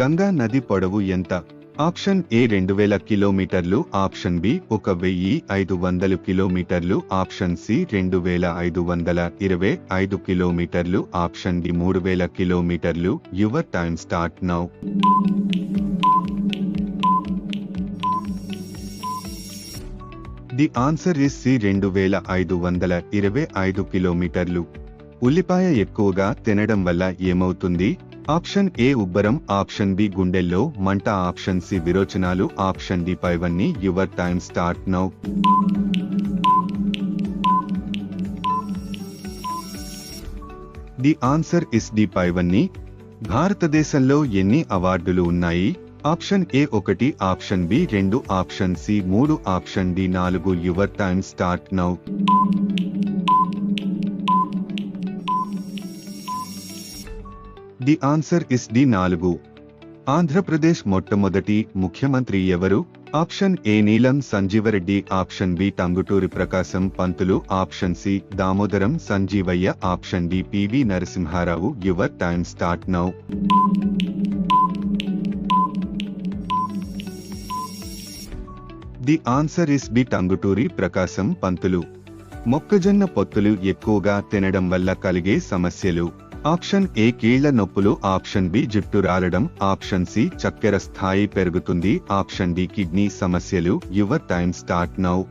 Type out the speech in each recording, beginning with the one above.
గంగా నది పొడవు ఎంత? ఆప్షన్ ఏ 2000 కిలోమీటర్లు, ఆప్షన్ బి 1500 కిలోమీటర్లు, ఆప్షన్ సి 2525 కిలోమీటర్లు, ఆప్షన్ డి 3000 కిలోమీటర్లు. Your time start now. The answer is C 2525 కిలోమీటర్లు. ఉల్లిపాయ ఎక్కువగా తినడం వల్ల ఏమవుతుంది? ఆప్షన్ ఏ ఉబ్బరం, ఆప్షన్ బి గుండెల్లో మంట, ఆప్షన్ సి విరోచనాలు, ఆప్షన్ డి పైవన్నీ. Your time start now. The answer is D పైవన్నీ. భారతదేశంలో ఎన్ని అవార్డులు ఉన్నాయి? Option A 1, option B 2, option C 3, option D 4. Your time start now. The answer is D 4. Andhra Pradesh మొట్టమొదటి ముఖ్యమంత్రి ఎవరు? Option A Neelam Sanjiva Reddy, option B Tanguturi Prakasam Pantulu, option C Damodaram Sanjivayya, option D PV Narasimha Rao. Your time start now. The answer is B Tanguturi Prakasam పంతులు. మొక్కజొన్న పొత్తులు ఎక్కువగా తినడం వల్ల కలిగే సమస్యలు. ఆప్షన్ ఏ కీళ్ల నొప్పులు, ఆప్షన్ బి జుట్టు రాలడం, ఆప్షన్ సి చక్కెర స్థాయి పెరుగుతుంది, ఆప్షన్ డి కిడ్నీ సమస్యలు. Your time start now.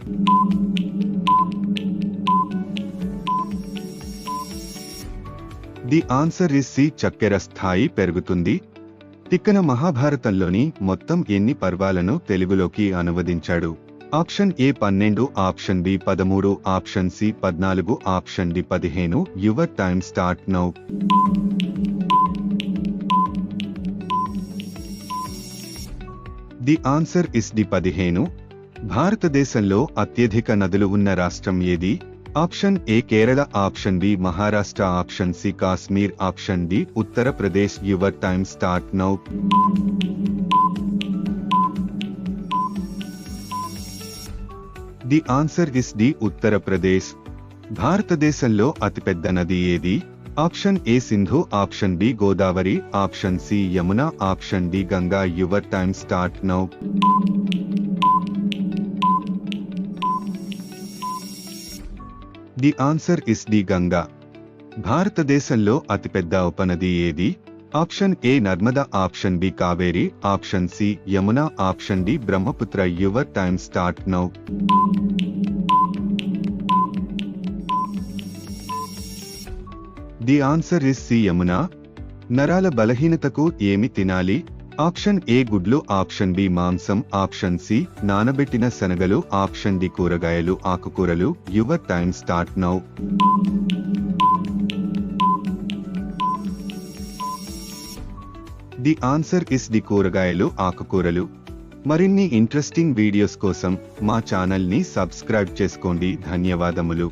The answer is C చక్కెర స్థాయి పెరుగుతుంది. తిక్కన మహాభారతంలోని మొత్తం ఎన్ని పర్వాలను తెలుగులోకి అనువదించాడు? Option A 12, option B 13, option C 14, option D 15. Your time start now. The answer is D 15. భారతదేశంలో అత్యధిక నదులు ఉన్న రాష్ట్రం ఏది? Option A Kerala, option B Maharashtra, option C Kashmir, option D Uttar Pradesh. Your time start now. The answer is D Uttar Pradesh. భారతదేశంలో అతిపెద్ద నది ఏది? Option A Sindhu, option B Godavari, option C Yamuna, option D Ganga. Your time start now. The answer is D Ganga. భారతదేశంలో అతిపెద్ద ఉపనది ఏది? Option A Narmada, option B Kaveri, option C Yamuna, option D Brahmaputra. Your time start now. The answer is C Yamuna. నరాల బలహీనతకు ఏమి తినాలి? Option A గుడ్లు, option B మాంసం, ఆప్షన్ సి నానబెట్టిన శనగలు, ఆప్షన్ డి కూరగాయలు, ఆకుకూరలు. Your time start now. The answer is D కూరగాయలు, ఆకుకూరలు. మరిన్ని ఇంట్రెస్టింగ్ వీడియోస్ కోసం మా ఛానల్ ని సబ్స్క్రైబ్ చేసుకోండి. ధన్యవాదములు.